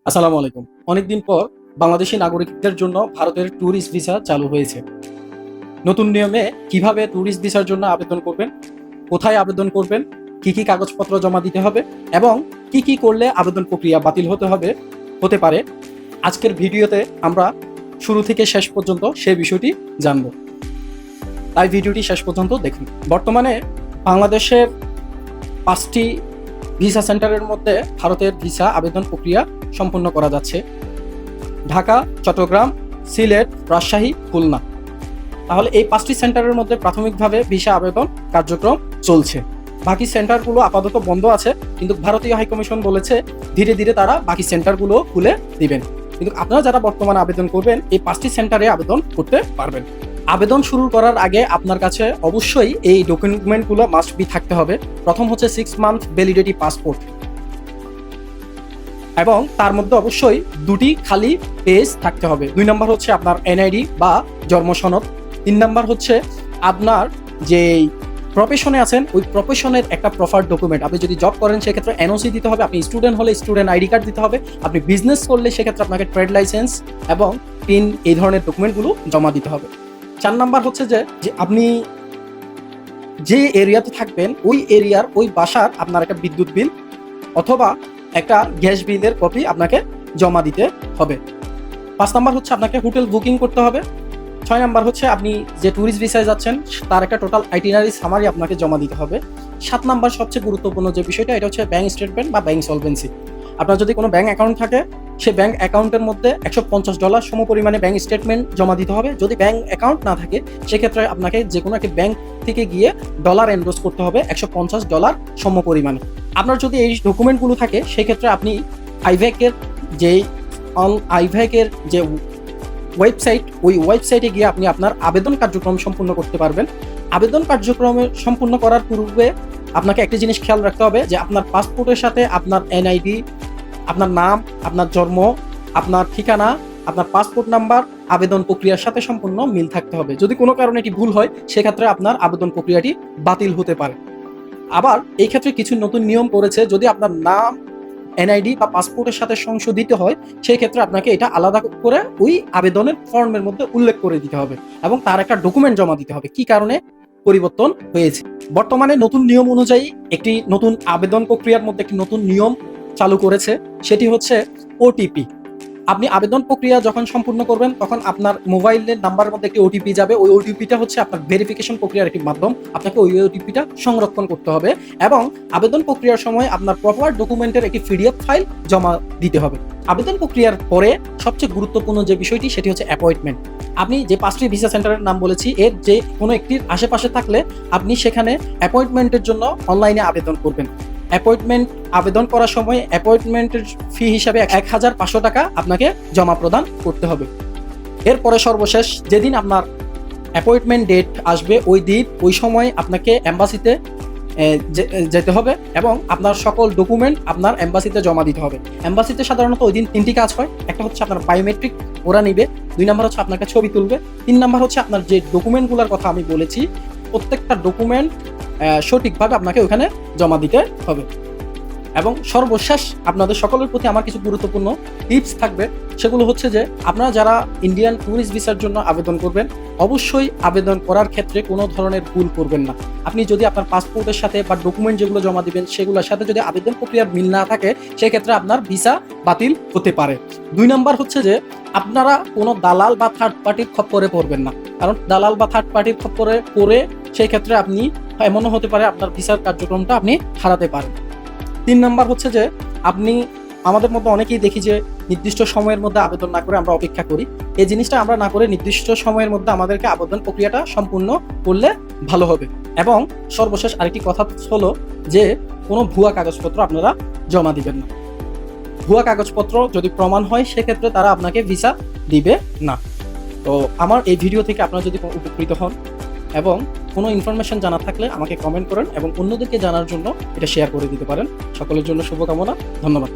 আসসালামু আলাইকুম। অনেকদিন পর বাংলাদেশী নাগরিকদের জন্য ভারতের ট্যুরিস্ট ভিসা চালু হয়েছে। নতুন নিয়মে কিভাবে ট্যুরিস্ট ভিসার জন্য আবেদন করবেন, কোথায় আবেদন করবেন, কি কি কাগজপত্র জমা দিতে হবে এবং কি কি করলে আবেদন প্রক্রিয়া বাতিল হতে পারে, আজকের ভিডিওতে আমরা শুরু থেকে শেষ পর্যন্ত সেই বিষয়টি জানব। তাই ভিডিওটি শেষ পর্যন্ত দেখুন। বর্তমানে বাংলাদেশের 5টি ভিসা সেন্টারের মধ্যে ভারতের ভিসা আবেদন প্রক্রিয়া সম্পন্ন করা যাচ্ছে: ঢাকা, চট্টগ্রাম, সিলেট, রাজশাহী, খুলনা। তাহলে এই 5টি সেন্টারের মধ্যে প্রাথমিকভাবে ভিসা আবেদন কার্যক্রম চলছে। বাকি সেন্টারগুলো আপাতত বন্ধ আছে, কিন্তু ভারতীয় হাইকমিশন বলেছে ধীরে ধীরে তারা বাকি সেন্টারগুলো খুলে দিবেন। কিন্তু আপনারা যারা বর্তমানে আবেদন করবেন, এই 5টি সেন্টারে আবেদন করতে পারবেন। আবেদন শুরু করার আগে আপনার কাছে অবশ্যই এই ডকুমেন্টগুলো মাস্ট বি থাকতে হবে। প্রথম হচ্ছে 6 মান্থ ভ্যালিডিটি পাসপোর্ট, এবং তার মধ্যে অবশ্যই 2টি খালি পেজ থাকতে হবে। 2 নম্বর হচ্ছে আপনার এনআইডি বা জন্ম সনদ। 3 নম্বর হচ্ছে আপনার যে প্রফেশনে আছেন ওই প্রফেশনের একটা প্রপার ডকুমেন্ট। আপনি যদি জব করেন সেক্ষেত্রে এনওসি দিতে হবে, আপনি স্টুডেন্ট হলে স্টুডেন্ট আইডি কার্ড দিতে হবে, আপনি বিজনেস করলে সেক্ষেত্রে আপনাকে ট্রেড লাইসেন্স এবং পিন এই ধরনের ডকুমেন্টগুলো জমা দিতে হবে। 4 নাম্বার হচ্ছে যে আপনি যে এরিয়াতে থাকবেন ওই এরিয়ার ওই বাসার আপনার একটা বিদ্যুৎ বিল অথবা একটা গ্যাস বিলের কপি আপনাকে জমা দিতে হবে। 5 নাম্বার হচ্ছে আপনাকে হোটেল বুকিং করতে হবে। 6 নাম্বার হচ্ছে আপনি যে ট্যুরিস্ট ভিসায় যাচ্ছেন তার একটা টোটাল আইটিনারি সামারি আপনাকে জমা দিতে হবে। 7 নাম্বার সবচেয়ে গুরুত্বপূর্ণ যে বিষয়টা, এটা হচ্ছে ব্যাংক স্টেটমেন্ট বা ব্যাংক সলভেন্সি। আপনার যদি কোনো ব্যাংক অ্যাকাউন্ট থাকে, সেই ব্যাংক অ্যাকাউন্টের মধ্যে $150 সম পরিমাণে ব্যাংক স্টেটমেন্ট জমা দিতে হবে। যদি ব্যাংক অ্যাকাউন্ট না থাকে সেক্ষেত্রে আপনাকে যে কোনো একটি ব্যাংক থেকে গিয়ে ডলার এনরোজ করতে হবে $150 সম পরিমাণে। আপনার যদি এই ডকুমেন্টগুলো থাকে সেক্ষেত্রে আপনি আইভ্যাকের যে ওয়েবসাইট, ওই ওয়েবসাইটে গিয়ে আপনি আপনার আবেদন কার্যক্রম সম্পূর্ণ করতে পারবেন। আবেদন কার্যক্রমে সম্পূর্ণ করার পূর্বে আপনাকে একটি জিনিস খেয়াল রাখতে হবে যে আপনার পাসপোর্টের সাথে আপনার এনআইডি, আপনার নাম, আপনার জন্ম, আপনার ঠিকানা, আপনার পাসপোর্ট নাম্বার আবেদন প্রক্রিয়ার সাথে সম্পূর্ণ মিল থাকতে হবে। যদি কোনো কারণে এটি ভুল হয় সেক্ষেত্রে আপনার আবেদন প্রক্রিয়াটি বাতিল হতে পারে। আবার এই ক্ষেত্রে কিছু নতুন নিয়ম করেছে, যদি আপনার নাম এনআইডি বা পাসপোর্টের সাথে সংশোধিত হয় সেই ক্ষেত্রে আপনাকে এটা আলাদা করে ওই আবেদনের ফর্মের মধ্যে উল্লেখ করে দিতে হবে এবং তার একটা ডকুমেন্ট জমা দিতে হবে কি কারণে পরিবর্তন হয়েছে। বর্তমানে নতুন নিয়ম অনুযায়ী একটি নতুন আবেদন প্রক্রিয়ার মধ্যে একটি নতুন নিয়ম চালু করেছে, সেটি হচ্ছে ওটিপি। আপনি আবেদন প্রক্রিয়া যখন সম্পূর্ণ করবেন তখন আপনার মোবাইলের নাম্বারের মধ্যে একটি ওটিপি যাবে। ওই ওটিপিটা হচ্ছে আপনার ভেরিফিকেশন প্রক্রিয়ার একটি মাধ্যম। আপনাকে ওই ওটিপিটা সংরক্ষণ করতে হবে এবং আবেদন প্রক্রিয়ার সময় আপনার প্রপার ডকুমেন্টের একটি পিডিএফ ফাইল জমা দিতে হবে। আবেদন প্রক্রিয়ার পরে সবচেয়ে গুরুত্বপূর্ণ যে বিষয়টি সেটি হচ্ছে অ্যাপয়েন্টমেন্ট। আপনি যে 5টি ভিসা সেন্টারের নাম বলেছি এর যে কোনো একটির আশেপাশে থাকলে আপনি সেখানে অ্যাপয়েন্টমেন্টের জন্য অনলাইনে আবেদন করবেন। অ্যাপয়েন্টমেন্ট আবেদন করার সময় অ্যাপয়েন্টমেন্টের ফি হিসাবে 1500 টাকা আপনাকে জমা প্রদান করতে হবে। এরপরে সর্বশেষ যেদিন আপনার অ্যাপয়েন্টমেন্ট ডেট আসবে ওই সময় আপনাকে এম্বাসিতে যেতে হবে এবং আপনার সকল ডকুমেন্ট আপনার এম্বাসিতে জমা দিতে হবে। এম্বাসিতে সাধারণত ওই দিন 3টি কাজ হয়। একটা হচ্ছে আপনার বায়োমেট্রিক ওরা নিবে, 2 নাম্বার হচ্ছে আপনাকে ছবি তুলবে, 3 নাম্বার হচ্ছে আপনার যে ডকুমেন্টগুলোর কথা আমি বলেছি প্রত্যেকটা ডকুমেন্ট সঠিকভাবে আপনাকে ওখানে জমা দিতে হবে। এবং সর্বশেষ আপনাদের সকলের প্রতি আমার কিছু গুরুত্বপূর্ণ টিপস থাকবে, সেগুলো হচ্ছে যে আপনারা যারা ইন্ডিয়ান ট্যুরিস্ট ভিসার জন্য আবেদন করবেন অবশ্যই আবেদন করার ক্ষেত্রে কোনো ধরনের ভুল করবেন না। আপনি যদি আপনার পাসপোর্টের সাথে বা ডকুমেন্ট যেগুলো জমা দিবেন সেগুলোর সাথে যদি আবেদন প্রক্রিয়ার মিল না থাকে সেক্ষেত্রে আপনার ভিসা বাতিল হতে পারে। 2 নাম্বার হচ্ছে যে আপনারা কোনো দালাল বা থার্ড পার্টির খপ্পরে পড়বেন না, কারণ দালাল বা থার্ড পার্টির খপ্পরে পড়ে সেই ক্ষেত্রে আপনি এমনও হতে পারে আপনার ভিসার কার্যক্রমটা আপনি হারাতে পারেন। 3 নাম্বার হচ্ছে যে আপনি আমাদের মধ্যে অনেকেই দেখি যে নির্দিষ্ট সময়ের মধ্যে আবেদন না করে আমরা অপেক্ষা করি। এই জিনিসটা আমরা না করে নির্দিষ্ট সময়ের মধ্যে আমাদেরকে আবেদন প্রক্রিয়াটা সম্পূর্ণ করলে ভালো হবে। এবং সর্বশেষ আরেকটি কথা হলো যে কোনো ভুয়া কাগজপত্র আপনারা জমা দিবেন না। ভুয়া কাগজপত্র যদি প্রমাণ হয় সেক্ষেত্রে তারা আপনাকে ভিসা দিবে না। তো আমার এই ভিডিও থেকে আপনারা যদি উপকৃত হন এবং কোনো ইনফরমেশন জানা থাকলে আমাকে কমেন্ট করেন এবং অন্যদেরকে জানার জন্য এটা শেয়ার করে দিতে পারেন। সকলের জন্য শুভকামনা। ধন্যবাদ।